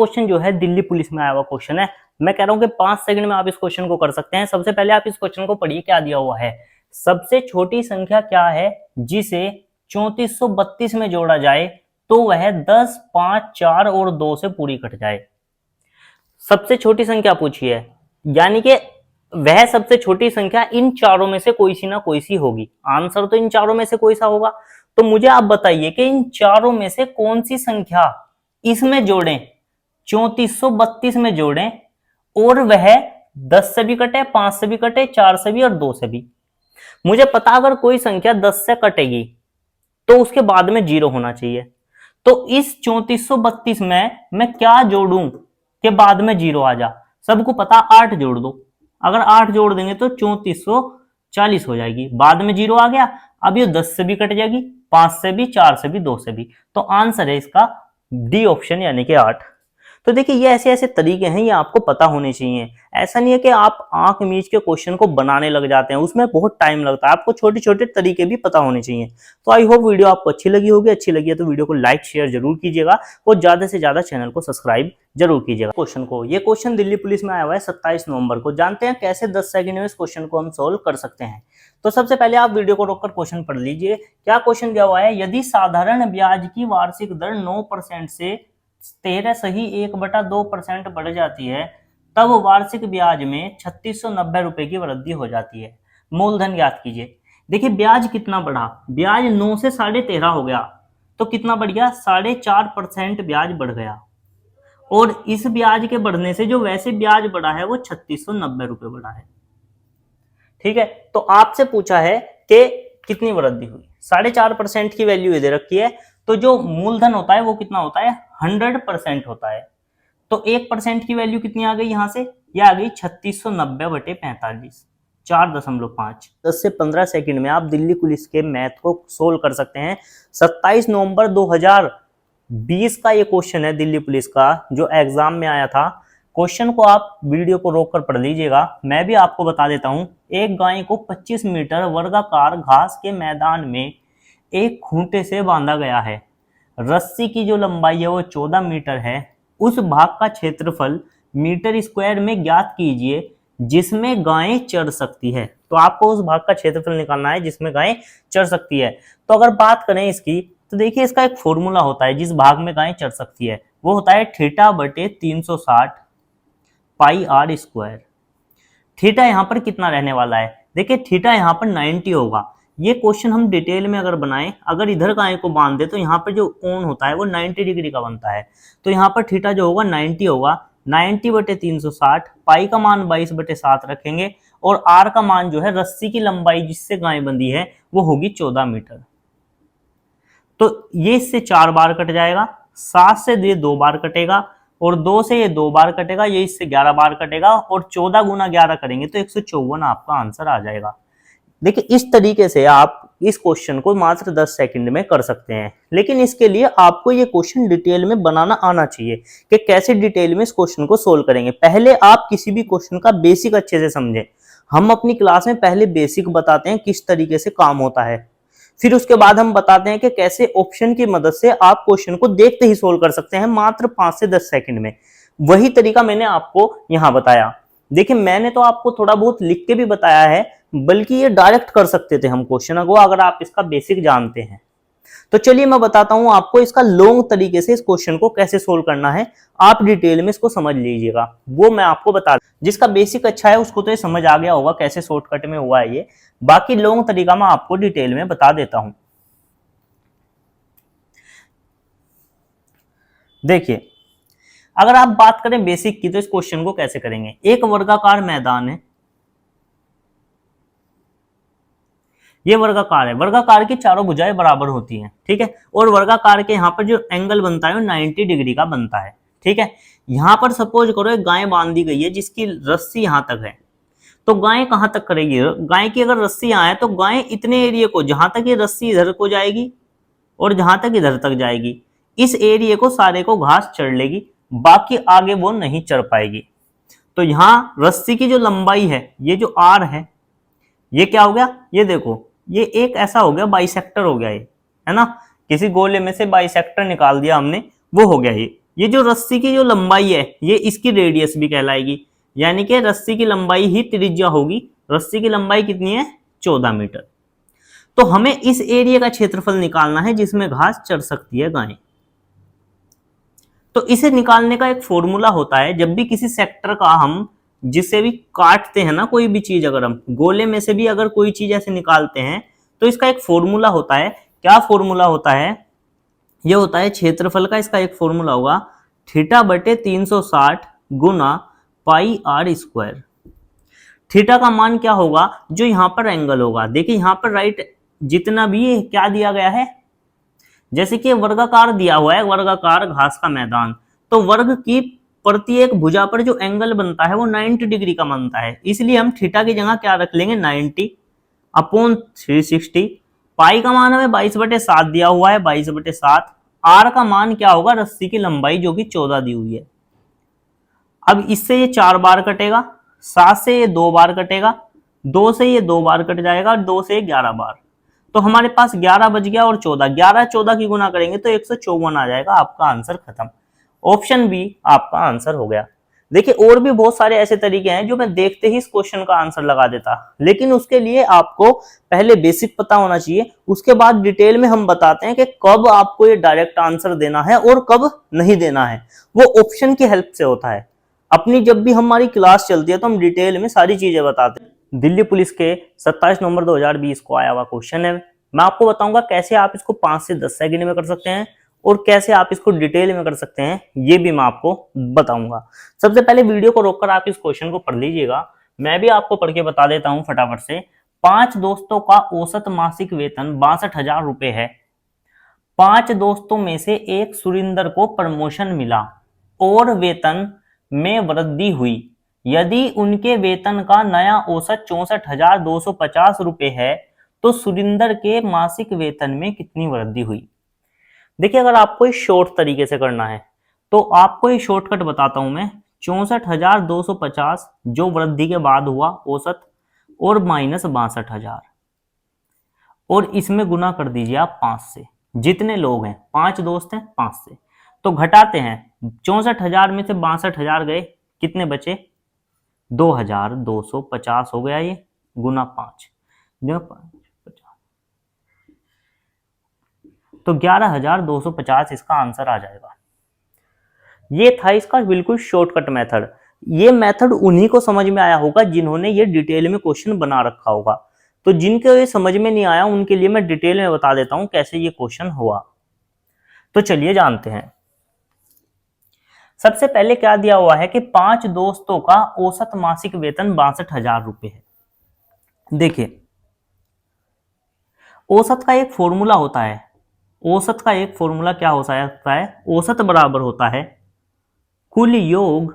Question जो है Delhi police में आया हुआ क्वेश्चन है। मैं कह रहा हूं कि 5 सेकंड में आप इस क्वेश्चन को कर सकते हैं। सबसे पहले आप इस क्वेश्चन को पढ़िए, क्या दिया हुआ है। सबसे छोटी संख्या क्या है जिसे 3432 में जोड़ा जाए तो वह 10, 5, 4 और 2 से पूरी कट जाए। सबसे छोटी संख्या पूछी है, यानी कि वह सबसे छोटी संख्या इन चारों में से कोई सी ना कोई सी होगी। आंसर तो इन चारों में से कोई सा होगा। तो मुझे आप बताइए कि इन चारों में से कौन सी संख्या इसमें जोड़ें, 3432 में जोड़ें और वह 10 से भी कटे, 5 से भी कटे, 4 से भी और 2 से भी। मुझे पता अगर कोई संख्या 10 से कटेगी तो उसके बाद में 0 होना चाहिए। तो इस 3432 में मैं क्या जोड़ूं के बाद में 0 आ जा। सबको पता 8 जोड़ दो। अगर 8 जोड़ देंगे तो 3440 हो जाएगी। बाद में 0 आ गया। अब ये 10 से भी कट जाएगी, 5 से भी, 4 से भी, 2 से भी। तो आंसर है इसका डी ऑप्शन, यानी कि 8। तो देखिए ये ऐसे ऐसे तरीके हैं, ये आपको पता होने चाहिए। ऐसा नहीं है कि आप आंख मीच के क्वेश्चन को बनाने लग जाते हैं, उसमें बहुत टाइम लगता है। आपको छोटे छोटे तरीके भी पता होने चाहिए। तो आई होप वीडियो आपको अच्छी लगी होगी। अच्छी लगी है तो वीडियो को लाइक शेयर जरूर कीजिएगा और ज्यादा से ज्यादा चैनल को सब्सक्राइब जरूर कीजिएगा। क्वेश्चन को, ये क्वेश्चन दिल्ली पुलिस में आया हुआ है 27 नवंबर को। जानते हैं कैसे 10 सेकंड में इस क्वेश्चन को हम सोल्व कर सकते हैं। तो सबसे पहले आप वीडियो को रोककर क्वेश्चन पढ़ लीजिए। क्या क्वेश्चन दिया हुआ है, यदि साधारण ब्याज की वार्षिक दर 9% से 13.1/2% बढ़ जाती है तब वार्षिक ब्याज में 3690 रुपए की वृद्धि हो जाती है। मूलधन ज्ञात कीजिए। देखिए ब्याज कितना बढ़ा, ब्याज 9 से 13.5 हो गया तो कितना बढ़ गया, 4.5% ब्याज बढ़ गया। और इस ब्याज के बढ़ने से जो वैसे ब्याज बढ़ा है वो 3690 रुपए बढ़ा है। ठीक है, तो आपसे पूछा है कि कितनी वृद्धि हुई। 4.5% की वैल्यू दे रखी है, तो जो मूलधन होता है वो कितना होता है, 100% होता है। तो 1% की वैल्यू कितनी आ गई यहां से, ये आ गई 3690/45, 4.5। 10 से 15 सेकंड में आप दिल्ली पुलिस के मैथ को सोल्व कर सकते हैं। 27 नवंबर 2020 का ये क्वेश्चन है दिल्ली पुलिस का, जो एग्जाम में आया था। क्वेश्चन को आप वीडियो को रोककर पढ़ लीजिएगा। मैं भी आपको बता देता हूं। एक गाय को 25 मीटर वर्गाकार घास के मैदान में एक खूंटे से बांधा गया है। रस्सी की जो लंबाई है वो 14 मीटर है। उस भाग का क्षेत्रफल मीटर स्क्वायर में ज्ञात कीजिए जिसमें गायें चर सकती है। तो आपको उस भाग का क्षेत्रफल निकालना है जिसमें गायें चर सकती है। तो अगर बात करें इसकी, तो देखिए इसका एक फॉर्मूला होता है जिस भाग में गायें चर सकती है, वो होता है θ/360 पाई आर स्क्वायर। थीटा यहाँ पर कितना रहने वाला है, देखिए थीटा यहाँ पर 90 होगा। ये क्वेश्चन हम डिटेल में अगर बनाएं, अगर इधर गाय को बांध दे तो यहाँ पर जो कोण होता है वो 90 डिग्री का बनता है। तो यहाँ पर थीटा जो होगा 90 होगा। 90/360, पाई का मान 22/7 रखेंगे और आर का मान जो है, रस्सी की लंबाई जिससे गाय बंधी है, वो होगी 14 मीटर। तो ये इससे 4 बार कट जाएगा, 7 से ये 2 बार कटेगा और 2 से ये 2 बार कटेगा, ये इससे 11 बार कटेगा और 14 गुना 11 करेंगे तो 154 आपका आंसर आ जाएगा। देखिए इस तरीके से आप इस क्वेश्चन को मात्र 10 सेकंड में कर सकते हैं। लेकिन इसके लिए आपको ये क्वेश्चन डिटेल में बनाना आना चाहिए कि कैसे डिटेल में इस क्वेश्चन को सोल्व करेंगे। पहले आप किसी भी क्वेश्चन का बेसिक अच्छे से समझें। हम अपनी क्लास में पहले बेसिक बताते हैं किस तरीके से काम होता है, फिर उसके बाद हम बताते हैं कि कैसे ऑप्शन की मदद से आप क्वेश्चन को देखते ही सोल्व कर सकते हैं मात्र 5 से 10 सेकंड में। वही तरीका मैंने आपको यहां बताया। देखिए मैंने तो आपको थोड़ा बहुत लिख के भी बताया है, बल्कि ये डायरेक्ट कर सकते थे हम क्वेश्चन को अगर आप इसका बेसिक जानते हैं। तो चलिए मैं बताता हूं आपको इसका लॉन्ग तरीके से इस क्वेश्चन को कैसे सोल्व करना है। आप डिटेल में इसको समझ लीजिएगा, वो मैं आपको बता। जिसका बेसिक अच्छा है उसको तो ये समझ आ गया होगा कैसे शॉर्टकट में हुआ है ये। बाकी लॉन्ग तरीका मैं आपको डिटेल में बता देता हूं। देखिए अगर आप बात करें बेसिक की, तो इस क्वेश्चन को कैसे करेंगे। एक वर्गाकार मैदान है, ये वर्गाकार है। वर्गाकार की चारों भुजाएं बराबर होती हैं, ठीक है। और वर्गाकार के यहाँ पर जो एंगल बनता है वो 90 डिग्री का बनता है, ठीक है। यहाँ पर सपोज करो एक गाय बांधी गई है जिसकी रस्सी यहाँ तक है, तो गाय कहाँ तक करेगी। गाय की अगर रस्सी यहाँ है तो गाय इतने एरिया को, जहां तक ये रस्सी इधर को जाएगी और जहां तक इधर तक जाएगी, इस एरिया को सारे को घास चढ़ लेगी, बाकी आगे वो नहीं चढ़ पाएगी। तो यहाँ रस्सी की जो लंबाई है, ये जो आर है, ये क्या हो गया, ये देखो ये एक ऐसा हो गया बाइसेक्टर हो गया, ये है ना। किसी गोले में से बाइसेक्टर निकाल दिया हमने, वो हो गया ये जो रस्सी की जो लंबाई है ये इसकी रेडियस भी कहलाएगी, यानी कि रस्सी की लंबाई ही त्रिज्या होगी। रस्सी की लंबाई कितनी है? 14 मीटर। तो हमें इस एरिया का क्षेत्रफल निकालना है जिसमें घास चर सकती है गाय। तो इसे निकालने का एक फॉर्मूला होता है, जब भी किसी सेक्टर का हम जिससे भी काटते हैं ना, कोई भी चीज अगर हम गोले में से भी अगर कोई चीज ऐसे निकालते हैं तो इसका एक फॉर्मूला होता है। क्या फॉर्मूला होता है? ये होता है क्षेत्रफल का, इसका एक फॉर्मूला होगा थीटा बटे 360 गुना पाई आर स्क्वायर। थीटा का मान क्या होगा? जो यहाँ पर एंगल होगा। देखिए यहाँ पर राइट जितना भी क्या दिया गया है, जैसे कि वर्गाकार दिया हुआ है, वर्गाकार घास का मैदान, तो वर्ग की प्रत्येक भुजा पर जो एंगल बनता है वो 90 डिग्री का बनता है। इसलिए हम थीटा की जगह क्या रख लेंगे? 90 अपॉन 360। पाई का मान हमें 22/7 दिया हुआ है, 22/7। आर का मान क्या होगा? रस्सी की लंबाई जो कि 14 दी हुई है। अब इससे ये 4 बार कटेगा, 7 से ये 2 बार कटेगा, 2 से ये 2 बार कट जाएगा, 2 से 11 बार। तो हमारे पास 11 बच गया और 14, 11 14 की गुना करेंगे तो 154 आ जाएगा। आपका आंसर खत्म। ऑप्शन बी आपका आंसर हो गया। देखिए और भी बहुत सारे ऐसे तरीके हैं जो मैं देखते ही इस क्वेश्चन का आंसर लगा देता, लेकिन उसके लिए आपको पहले बेसिक पता होना चाहिए। उसके बाद डिटेल में हम बताते हैं कि कब आपको ये डायरेक्ट आंसर देना है और कब नहीं देना है। वो ऑप्शन की हेल्प से होता है। अपनी जब भी हमारी क्लास चलती है तो हम डिटेल में सारी चीजें बताते हैं। दिल्ली पुलिस के 27 नवंबर 2020 को आया हुआ क्वेश्चन है। मैं आपको बताऊंगा कैसे आप इसको 5 से 10 सेकंड में कर सकते हैं और कैसे आप इसको डिटेल में कर सकते हैं, ये भी मैं आपको बताऊंगा। सबसे पहले वीडियो को रोककर आप इस क्वेश्चन को पढ़ लीजिएगा, मैं भी आपको पढ़ के बता देता हूं फटाफट से। 5 दोस्तों का औसत मासिक वेतन 62,000 रुपए है। 5 दोस्तों में से एक सुरिंदर को प्रमोशन मिला और वेतन में वृद्धि हुई। यदि उनके वेतन का नया औसत 64,250 रुपए है तो सुरिंदर के मासिक वेतन में कितनी वृद्धि हुई? देखिए अगर आपको इस शॉर्ट तरीके से करना है तो आपको ये शॉर्टकट बताता हूं मैं। 64,250 जो वृद्धि के बाद हुआ औसत और माइनस 62,000 और इसमें गुना कर दीजिए आप 5 से। जितने लोग हैं 5 दोस्त हैं 5 से, तो घटाते हैं 64,000 में से 62,000 गए, कितने बचे? 2,250 हो गया ये, गुना 5 तो 11,250 इसका आंसर आ जाएगा। ये था इसका बिल्कुल शॉर्टकट मेथड। ये मेथड उन्हीं को समझ में आया होगा जिन्होंने ये डिटेल में क्वेश्चन बना रखा होगा। तो जिनके ये समझ में नहीं आया उनके लिए मैं डिटेल में बता देता हूं कैसे ये क्वेश्चन हुआ। तो चलिए जानते हैं। सबसे पहले क्या दिया हुआ है कि 5 दोस्तों का औसत मासिक वेतन 62,000 रुपए है। देखिए औसत का एक फॉर्मूला होता है। औसत का एक फॉर्मूला क्या हो सकता है? औसत बराबर होता है कुल योग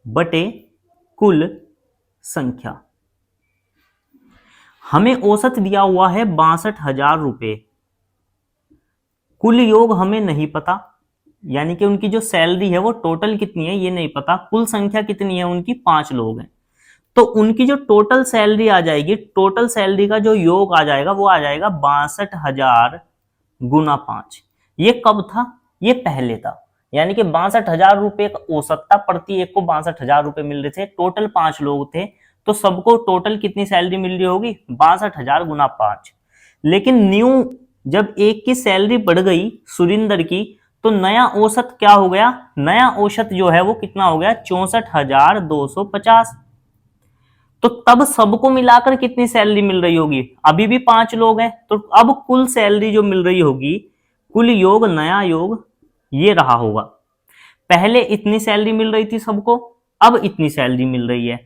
बटे कुल संख्या। हमें औसत दिया हुआ है 62,000 रुपए, कुल योग हमें नहीं पता, यानी कि उनकी जो सैलरी है वो टोटल कितनी है ये नहीं पता, कुल संख्या कितनी है उनकी 5 लोग हैं। तो उनकी जो टोटल सैलरी आ जाएगी, टोटल सैलरी का जो योग आ जाएगा वो आ जाएगा 62,000 गुना 5। ये कब था? ये पहले था, यानी कि 62,000 रुपए का औसत था, प्रति एक को 62,000 रुपए मिल रहे थे, टोटल 5 लोग थे तो सबको टोटल कितनी सैलरी मिल रही होगी? 62,000 गुना 5। लेकिन न्यू जब एक की सैलरी बढ़ गई सुरिंदर की तो नया औसत क्या हो गया? नया औसत जो है वो कितना हो गया? 64,250। तो तब सबको मिलाकर कितनी सैलरी मिल रही होगी? अभी भी 5 लोग हैं तो अब कुल सैलरी जो मिल रही होगी, कुल योग नया योग ये रहा होगा। पहले इतनी सैलरी मिल रही थी सबको, अब इतनी सैलरी मिल रही है।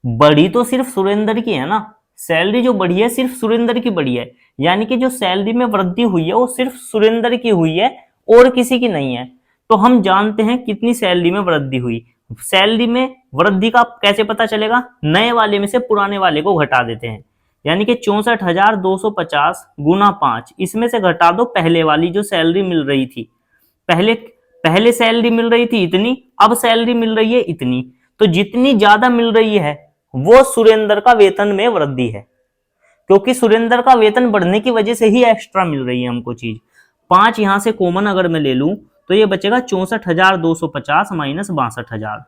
बढ़ी तो सिर्फ सुरेंद्र की है ना, सैलरी जो बढ़ी है सिर्फ सुरेंद्र की बढ़ी है, यानी कि जो सैलरी में वृद्धि हुई है वो सिर्फ सुरेंद्र की हुई है और किसी की नहीं है। तो हम जानते हैं कितनी सैलरी में वृद्धि हुई। सैलरी में वृद्धि का कैसे पता चलेगा? नए वाले में से पुराने वाले को घटा देते हैं, यानी कि 64,250 गुना 5, इसमें से घटा दो पहले वाली जो सैलरी मिल रही थी। पहले सैलरी मिल रही थी इतनी, अब सैलरी मिल रही है इतनी, तो जितनी ज्यादा मिल रही है वो सुरेंद्र का वेतन में वृद्धि है, क्योंकि सुरेंद्र का वेतन बढ़ने की वजह से ही एक्स्ट्रा मिल रही है हमको चीज। 5 यहां से कॉमन अगर मैं ले लूं तो ये बचेगा 64,250 माइनस 62,000।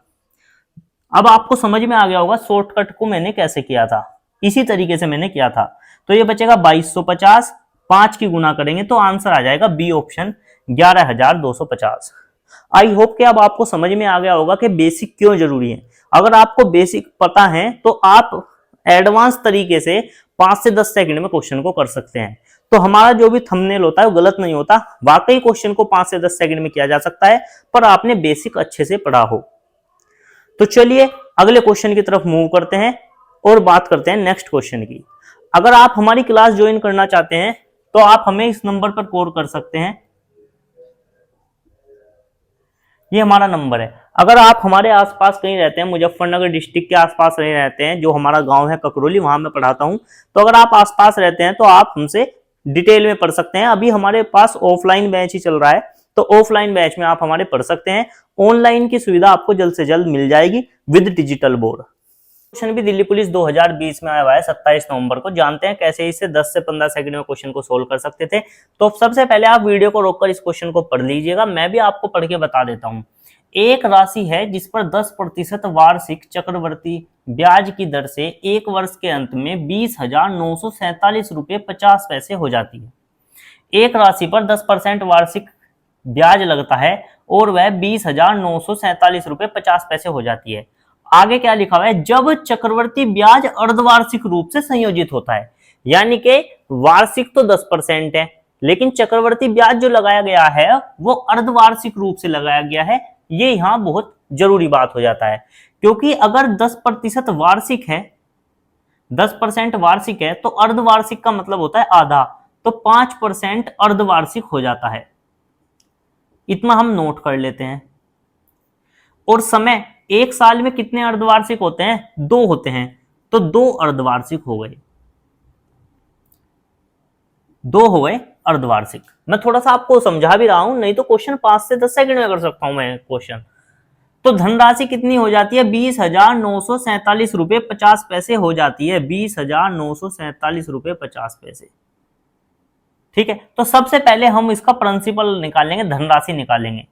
अब आपको समझ में आ गया होगा शॉर्टकट को मैंने कैसे किया था, इसी तरीके से मैंने किया था। तो ये बचेगा 2250, 5 की गुना करेंगे तो आंसर आ जाएगा बी ऑप्शन 11,250। आई होप कि अब आपको समझ में आ गया होगा कि बेसिक क्यों जरूरी है। अगर आपको बेसिक पता है तो आप एडवांस तरीके से 5 से 10 सेकंड में क्वेश्चन को कर सकते हैं। तो हमारा जो भी थंबनेल होता है वो गलत नहीं होता, वाकई क्वेश्चन को 5 से 10 सेकंड में किया जा सकता है, पर आपने बेसिक अच्छे से पढ़ा हो। तो चलिए अगले क्वेश्चन की तरफ मूव करते हैं और बात करते हैं नेक्स्ट क्वेश्चन की। अगर आप हमारी क्लास ज्वाइन करना चाहते हैं तो आप हमें इस नंबर पर कॉल कर सकते हैं, ये हमारा नंबर है। अगर आप हमारे आसपास कहीं रहते हैं, मुजफ्फरनगर डिस्ट्रिक्ट के आसपास कहीं रहते हैं, जो हमारा गांव है ककरोली, वहां मैं पढ़ाता हूं, तो अगर आप आसपास रहते हैं तो आप हमसे डिटेल में पढ़ सकते हैं। अभी हमारे पास ऑफलाइन बैच ही चल रहा है, तो ऑफलाइन बैच में आप हमारे पढ़ सकते हैं। ऑनलाइन की सुविधा आपको जल्द से जल्द मिल जाएगी विद डिजिटल बोर्ड। क्वेश्चन भी दिल्ली पुलिस 2020 में आया हुआ है 27 नवंबर को। जानते हैं कैसे इससे 10 से 15 सेकंड में क्वेश्चन को सोल्व कर सकते थे। तो सबसे पहले आप वीडियो को रोककर इस क्वेश्चन को पढ़ लीजिएगा, मैं भी आपको पढ़ के बता देता हूं। एक राशि है जिस पर 10% वार्षिक चक्रवर्ती ब्याज की दर से एक वर्ष के अंत में 20,947 रुपये 50 पैसे हो जाती है। एक राशि पर 10% वार्षिक ब्याज लगता है और वह 20,947 रुपये 50 पैसे हो जाती है। आगे क्या लिखा हुआ है, जब चक्रवर्ती ब्याज अर्धवार्षिक रूप से संयोजित होता है। यानी कि वार्षिक तो 10% है, लेकिन चक्रवर्ती ब्याज जो लगाया गया है वो अर्धवार्षिक रूप से लगाया गया है। ये यहां बहुत जरूरी बात हो जाता है, क्योंकि अगर 10% वार्षिक है, 10% वार्षिक है तो अर्धवार्षिक का मतलब होता है आधा, तो 5% अर्धवार्षिक हो जाता है। इतना हम नोट कर लेते हैं। और समय, एक साल में कितने अर्धवार्षिक होते हैं? 2 होते हैं, तो 2 अर्धवार्षिक हो गए, 2 हो गए अर्धवार्षिक। मैं थोड़ा सा आपको समझा भी रहा हूं, नहीं तो क्वेश्चन 5 से 10 सेकंड में कर सकता हूं मैं क्वेश्चन। तो धनराशि कितनी हो जाती है? 20,947 रुपये 50 पैसे हो जाती है, 20,947 रुपये 50 पैसे। ठीक है, तो सबसे पहले हम इसका प्रिंसिपल निकालेंगे, धनराशि निकालेंगे।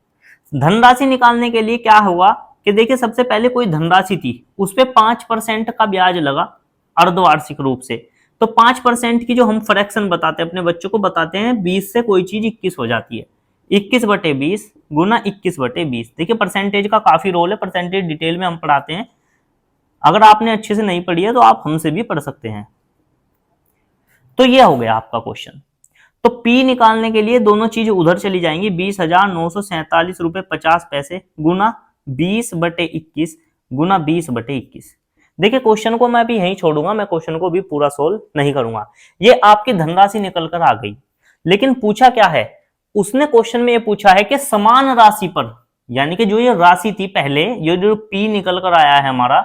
धनराशि निकालने के लिए क्या होगा कि देखिए, सबसे पहले कोई धनराशि थी, उस पर 5% का ब्याज लगा अर्धवार्षिक रूप से। तो 5% की जो हम फ्रैक्शन बताते हैं, अपने बच्चों को बताते हैं, 20 से कोई चीज 21 हो जाती है। 21/20 गुना 21/20। देखिए परसेंटेज का काफी रोल है, परसेंटेज डिटेल में हम पढ़ाते हैं। अगर आपने अच्छे से नहीं पढ़ी है तो आप हमसे भी पढ़ सकते हैं। तो ये हो गया आपका क्वेश्चन। तो P निकालने के लिए दोनों चीज उधर चली जाएंगी, 20,947 रुपये 50 पैसे गुना 20/21 गुना 20/21। देखिए क्वेश्चन को मैं भी यहीं छोड़ूंगा, मैं क्वेश्चन को भी पूरा सोल्व नहीं करूंगा। ये आपकी धनराशि निकल कर आ गई, लेकिन पूछा क्या है, उसने क्वेश्चन में ये पूछा है कि समान राशि पर, यानी कि जो ये राशि थी पहले, ये जो P निकल कर आया है हमारा,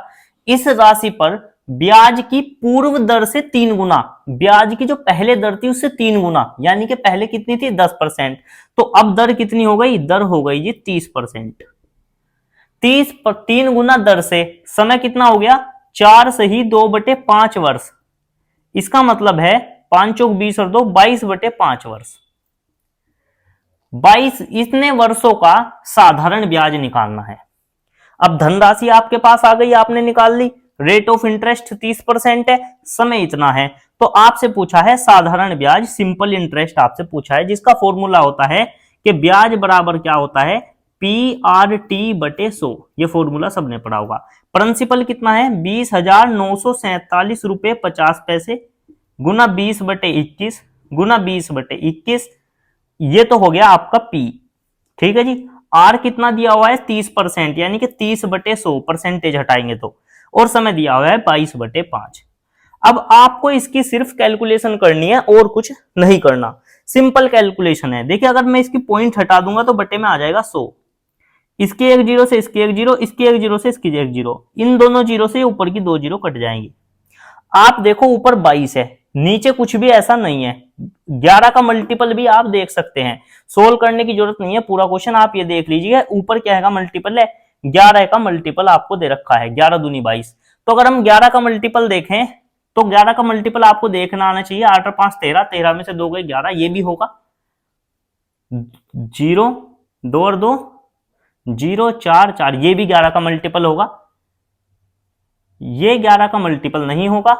इस राशि पर ब्याज की पूर्व दर से 3 गुना, ब्याज की जो पहले दर थी उससे 3 गुना, यानी कि पहले कितनी थी? 10%, तो अब दर कितनी हो गई? दर हो गई जी 30%। 3 गुना दर से समय कितना हो गया? 4 सही 2/5 वर्ष। इसका मतलब है 5 चौक 20 और 2 22/5 वर्ष। 22 इतने वर्षों का साधारण ब्याज निकालना है। अब धनराशि आपके पास आ गई, आपने निकाल ली। रेट ऑफ इंटरेस्ट 30% है, समय इतना है, तो आपसे पूछा है साधारण ब्याज, सिंपल इंटरेस्ट आपसे पूछा है, जिसका फॉर्मूला होता है कि ब्याज बराबर क्या होता है? PRT/100। ये फॉर्मूला सबने पढ़ा होगा। प्रिंसिपल कितना है? 20,947 रुपये 50 पैसे गुना 20/21 गुना 20/21। ये तो हो गया आपका P। ठीक है जी। R कितना दिया हुआ है? 30%, यानी कि 30/100 परसेंटेज हटाएंगे तो, और समय दिया हुआ है 22/5। अब आपको इसकी सिर्फ कैलकुलेशन करनी है और कुछ नहीं करना, सिंपल कैलकुलेशन है। देखिए अगर मैं इसकी पॉइंट हटा दूंगा तो बटे में आ जाएगा 100। इसकी एक जीरो से इसकी एक जीरो, इसकी एक जीरो से इसकी एक जीरो, इन दोनों जीरो से ऊपर की 2 जीरो कट जाएंगी। आप देखो ऊपर 22 है, नीचे कुछ भी ऐसा नहीं है। 11 का मल्टीपल भी आप देख सकते हैं, सोल्व करने की जरूरत नहीं है पूरा क्वेश्चन, आप ये देख लीजिए ऊपर क्या है का मल्टीपल है, 11 का मल्टीपल आपको दे रखा है, 11 दूनी 22। तो अगर हम 11 का मल्टीपल देखें तो 11 का मल्टीपल आपको देखना आना चाहिए, 8 और 5 13, 13 में से 2 गए 11, ये भी होगा 0 2 और 2 0, 4 4, ये भी 11 का मल्टीपल होगा, ये 11 का मल्टीपल नहीं होगा,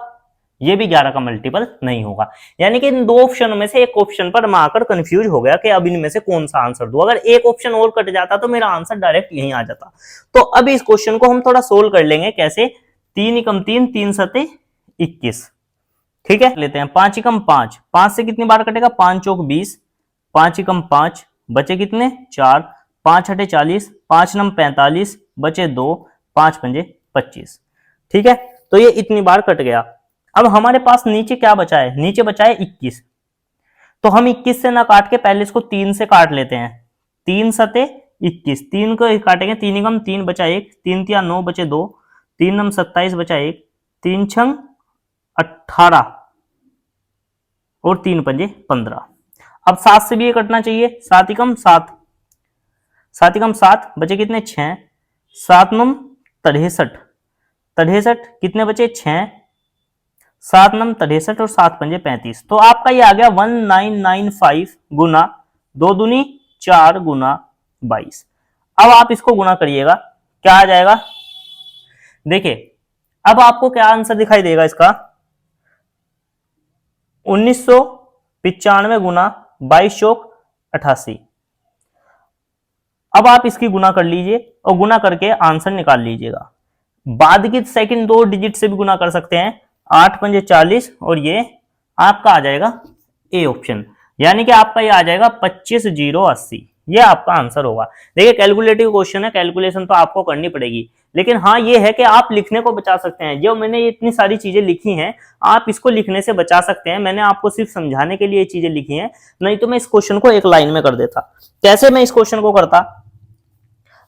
ये भी 11 का मल्टीपल नहीं होगा। यानी कि इन दो ऑप्शन में से एक ऑप्शन पर मैं आकर कंफ्यूज हो गया कि अब इनमें से कौन सा आंसर दूं। अगर एक ऑप्शन और कट जाता तो मेरा आंसर डायरेक्ट यहीं आ जाता। तो अब इस क्वेश्चन को हम थोड़ा सोल्व कर लेंगे। कैसे? 3 एकम 3, 3 सते 21। ठीक है, लेते हैं 5 एकम 5, 5 से कितनी बार कटेगा? 5 चौक 20, 5 एकम 5, बचे कितने? 4, 5 हटे 40, 5 नम 45, बचे 2, 5 पंजे 25। ठीक है, तो ये इतनी बार कट गया। अब हमारे पास नीचे क्या बचा है? नीचे बचा है 21। तो हम 21 से ना काट के पहले इसको 3 से काट लेते हैं। 3 सते 21, 3 को काटेंगे, 3 एकम 3 बचा 1, 3 तिया 9 बचे 2, 3 नम 27 बचा 1, 3 छंग 18 और 3 पंजे 15। अब 7 से भी ये कटना चाहिए। 7 एकम 7, 7 एकम 7, बचे कितने? 6, 7 नम 63, 63 कितने बचे? 6, 7 नम 63 और 7 पंजे 35। तो आपका ये आ गया 1995 गुना 2 दूनी 4 गुना 22। अब आप इसको गुना करिएगा, क्या आ जाएगा? देखिए, अब आपको क्या आंसर दिखाई देगा इसका? 1995 गुना 22 चौक 88। अब आप इसकी गुना कर लीजिए और गुना करके आंसर निकाल लीजिएगा। बाद की सेकंड 2 डिजिट से भी गुना कर सकते हैं, 8 पंजे 40 और ये आपका आ जाएगा ए ऑप्शन। यानी कि आपका ये आ जाएगा 25,080। ये आपका आंसर होगा। देखिए, कैलकुलेटिव क्वेश्चन है, कैलकुलेशन तो आपको करनी पड़ेगी, लेकिन हाँ ये है कि आप लिखने को बचा सकते हैं। जो मैंने इतनी सारी चीजें लिखी हैं, आप इसको लिखने से बचा सकते हैं। मैंने आपको सिर्फ समझाने के लिए ये चीजें लिखी हैं, नहीं तो मैं इस क्वेश्चन को एक लाइन में कर देता। कैसे मैं इस क्वेश्चन को करता?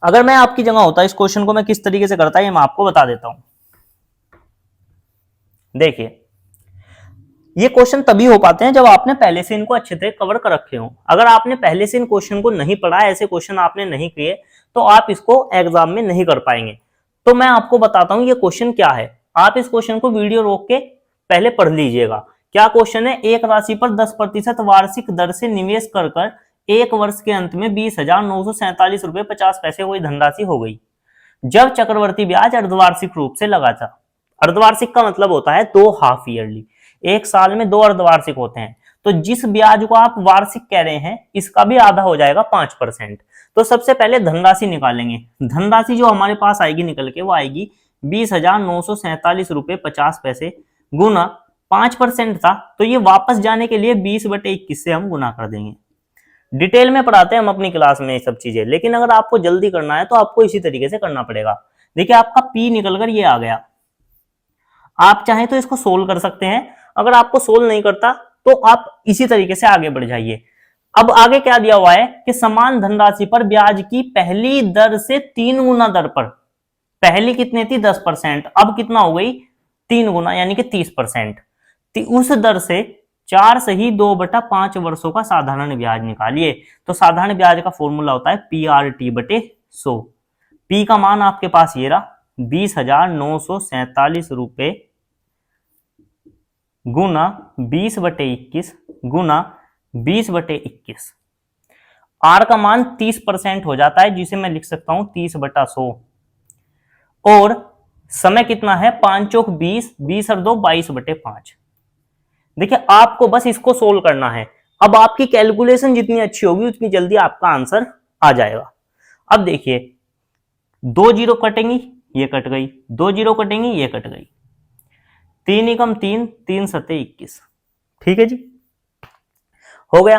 अगर मैं आपकी जगह होता, इस क्वेश्चन को मैं किस तरीके से करता, ये मैं आपको बता देता हूं। देखिए, ये क्वेश्चन तभी हो पाते हैं जब आपने पहले से इनको अच्छे से कवर कर रखे हो। अगर आपने पहले से इन क्वेश्चन को नहीं पढ़ा, ऐसे क्वेश्चन आपने नहीं किए, तो आप इसको एग्जाम में नहीं कर पाएंगे। तो मैं आपको बताता हूं ये क्वेश्चन क्या है। आप इस क्वेश्चन को वीडियो रोक के पहले पढ़ लीजिएगा। क्या क्वेश्चन है? एक राशि पर 10% वार्षिक दर से निवेश कर एक वर्ष के अंत में 20,947 रुपए 50 पैसे कोई धनराशि हो गई, जब चक्रवर्ती ब्याज अर्धवार्षिक रूप से लगा था। अर्धवार्षिक का मतलब होता है 2 हाफ ईयरली। एक साल में 2 अर्धवार्षिक होते हैं। तो जिस ब्याज को आप वार्षिक कह रहे हैं, इसका भी आधा हो जाएगा 5%। तो सबसे पहले धनराशि निकालेंगे। धनराशि जो हमारे पास आएगी निकल के, वो आएगी 20,947 रुपए 50 पैसे गुना 5% था, तो ये वापस जाने के लिए 20/21 से हम गुना कर देंगे। डिटेल में पढ़ाते हैं हम अपनी क्लास में ये सब चीजें, लेकिन अगर आपको जल्दी करना है तो आपको इसी तरीके से करना पड़ेगा। देखिए, आपका पी निकलकर ये आ गया। आप चाहें तो इसको सोल्व कर सकते हैं, अगर आपको सोल्व नहीं करता तो आप इसी तरीके से आगे बढ़ जाइए। अब आगे क्या दिया हुआ है कि समान धनराशि पर ब्याज की पहली दर से 3 गुना दर पर, पहली कितनी थी? 10%, अब कितना हो गई? 3 गुना, यानी कि 30%। उस दर से 4 सही 2/5 वर्षों का साधारण ब्याज निकालिए। तो साधारण ब्याज का फॉर्मूला होता है PRT/100। पी का मान आपके पास ये रहा, 20,947 रुपए गुना 20/21 गुना 20/21। आर का मान 30% हो जाता है, जिसे मैं लिख सकता हूं 30/100। और समय कितना है? 5 चौक 20, 20 और 2 22/5। देखिए, आपको बस इसको सोल्व करना है। अब आपकी कैलकुलेशन जितनी अच्छी होगी उतनी जल्दी आपका आंसर आ जाएगा। अब देखिए, 2 जीरो कटेंगी, ये कट गई, 2 जीरो कटेंगी, ये कट गई, 3 एकम 3, 3 सते 21। ठीक है जी, हो गया।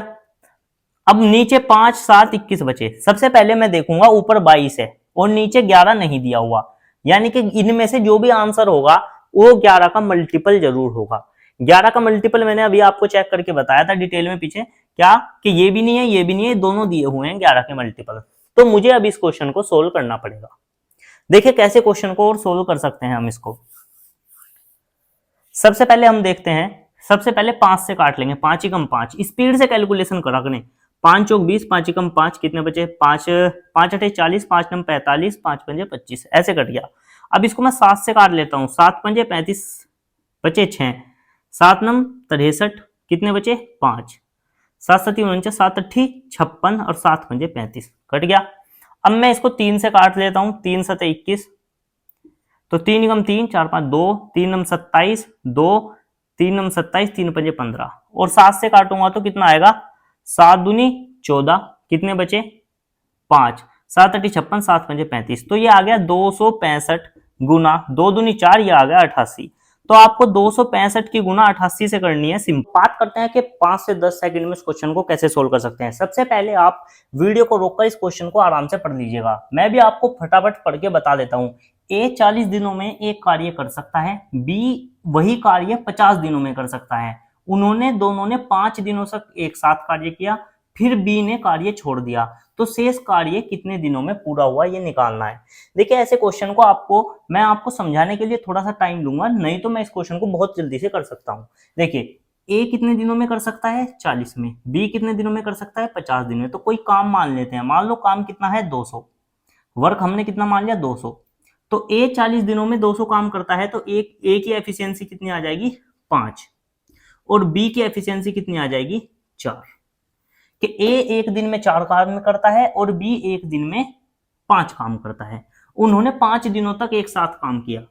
अब नीचे 5, 7, 21 बचे। सबसे पहले मैं देखूंगा ऊपर 22 है और नीचे 11 नहीं दिया हुआ, यानी कि इनमें से जो भी आंसर होगा वो 11 का मल्टीपल जरूर होगा। 11 का मल्टीपल मैंने अभी आपको चेक करके बताया था डिटेल में पीछे, क्या कि ये भी नहीं है, ये भी नहीं है, दोनों दिए हुए हैं 11 के मल्टीपल। तो मुझे अब इस क्वेश्चन को सोल्व करना पड़ेगा। देखिए कैसे क्वेश्चन को और सोल्व कर सकते हैं हम इसको। सबसे पहले हम देखते हैं, सबसे पहले 5 से काट लेंगे, 5 एकम 5, स्पीड से कैलकुलेशन करा करें। 5 चौक 20, 5 एकम 5, कितने बचे? 5 अठे 40, 5 नम 45, 5 पंजे 25, ऐसे कट गया। अब इसको मैं 7 से काट लेता हूँ, 7 पंजे 35, बचे 6, 7 नम 63, कितने बचे? 5, 7 7 49, 7 8 56 और 7 5 35 कट गया। अब मैं इसको 3 से काट लेता हूं, 3 7 21, तो 3 एकम 3 4 5 2, 3 नम 27 2, 3 नम 27, 3 5 15 और 7 से काटूंगा तो कितना आएगा 7 दूनी 14, कितने बचे 5, 7 8 56, 7 5 35, तो ये आ गया 265 गुना 2 दूनी 4, ये आ गया 88। तो आपको 265 की गुना 88 से करनी है। सिंपल बात करते हैं कि 5 से 10 सेकंड में इस क्वेश्चन को कैसे सोल्व कर सकते हैं। सबसे पहले आप वीडियो को रोककर इस क्वेश्चन को आराम से पढ़ लीजिएगा, मैं भी आपको फटाफट पढ़ के बता देता हूं। ए 40 दिनों में एक कार्य कर सकता है, बी वही कार्य 50 दिनों में कर सकता है। उन्होंने दोनों ने 5 दिनों तक एक साथ कार्य किया, फिर बी ने कार्य छोड़ दिया, तो शेष कार्य कितने दिनों में पूरा हुआ ये निकालना है। देखिए ऐसे क्वेश्चन को मैं आपको समझाने के लिए थोड़ा सा टाइम लूंगा, नहीं तो मैं इस क्वेश्चन को बहुत जल्दी से कर सकता हूं। देखिए ए कितने दिनों में कर सकता है 40 में, बी कितने दिनों में कर सकता है 50 दिन में। तो कोई काम मान लेते हैं, मान लो काम कितना है 200, वर्क हमने कितना मान लिया 200, तो ए 40 दिनों में 200 काम करता है, तो एक ए की एफिशिएंसी कितनी आ जाएगी 5 और बी की एफिशिएंसी कितनी आ जाएगी 4, कि ए एक दिन में 4 काम करता है और बी एक दिन में 5 काम करता है। उन्होंने 5 दिनों तक एक साथ काम किया,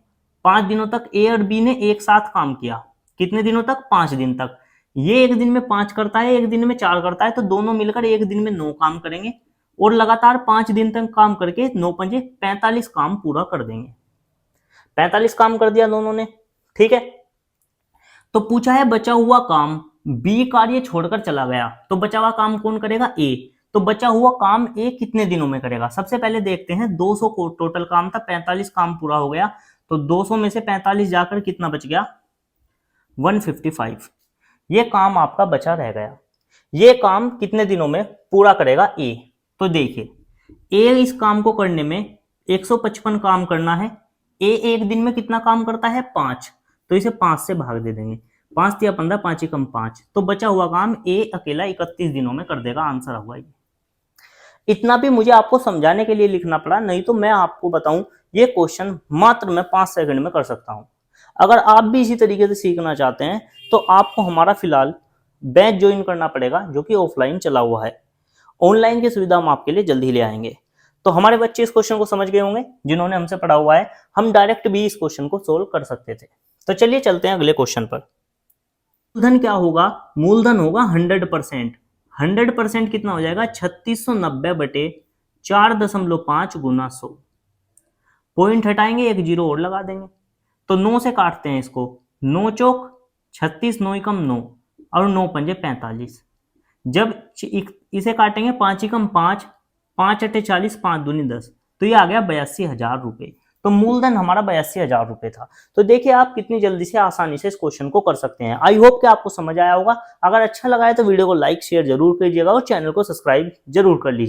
5 दिनों तक ए और बी ने एक साथ काम किया, कितने दिनों तक 5 दिन तक। ये एक दिन में 5 करता है, एक दिन में 4 करता है, तो दोनों मिलकर एक दिन में 9 काम करेंगे और लगातार 5 दिन तक काम करके 9 पंजे 45 काम पूरा कर देंगे। 45 काम कर दिया दोनों ने, ठीक है। तो पूछा है बचा हुआ काम, बी कार्य छोड़कर चला गया, तो बचा हुआ काम कौन करेगा ए, तो बचा हुआ काम ए कितने दिनों में करेगा। सबसे पहले देखते हैं 200 को टोटल काम था, 45 काम पूरा हो गया, तो 200 में से 45 जाकर कितना बच गया 155, ये काम आपका बचा रह गया। ये काम कितने दिनों में पूरा करेगा ए, तो देखिए ए इस काम को करने में 155 काम करना है, ए एक दिन में कितना काम करता है 5, तो इसे 5 से भाग दे देंगे, 5 तिया 15, 5 एकम 5, तो बचा हुआ काम ए अकेला 31 दिनों में कर देगा। आंसर हुआ ये। इतना भी मुझे आपको समझाने के लिए लिखना पड़ा, नहीं तो मैं आपको बताऊं ये क्वेश्चन मात्र मैं 5 सेकंड में कर सकता हूं। अगर आप भी इसी तरीके से सीखना चाहते हैं तो आपको हमारा फिलहाल बैच ज्वाइन करना पड़ेगा, जो कि ऑफलाइन चला हुआ है। ऑनलाइन की सुविधा हम आपके लिए जल्दी ही ले आएंगे। तो हमारे बच्चे इस क्वेश्चन को समझ गए होंगे जिन्होंने हमसे पढ़ा हुआ है, हम डायरेक्ट भी इस क्वेश्चन को सोल्व कर सकते थे। तो चलिए चलते हैं अगले क्वेश्चन पर। मूलधन क्या होगा, मूलधन होगा 100%। 100% कितना हो जाएगा 3690 बटे 4.5 गुना 100, पॉइंट हटाएंगे एक जीरो और लगा देंगे, तो 9 से काटते हैं इसको, 9 चौक 36, 9 एकम 9 और 9 पंजे 45। जब इसे काटेंगे 5 एकम 5, 5 अट्ठे 40, 5 दूनी 10, तो ये आ गया 82,000 रुपए। तो मूलधन हमारा 82,000 रुपए था। तो देखिए आप कितनी जल्दी से आसानी से इस क्वेश्चन को कर सकते हैं। आई होप कि आपको समझ आया होगा। अगर अच्छा लगा है तो वीडियो को लाइक शेयर जरूर कीजिएगा और चैनल को सब्सक्राइब जरूर कर लीजिए।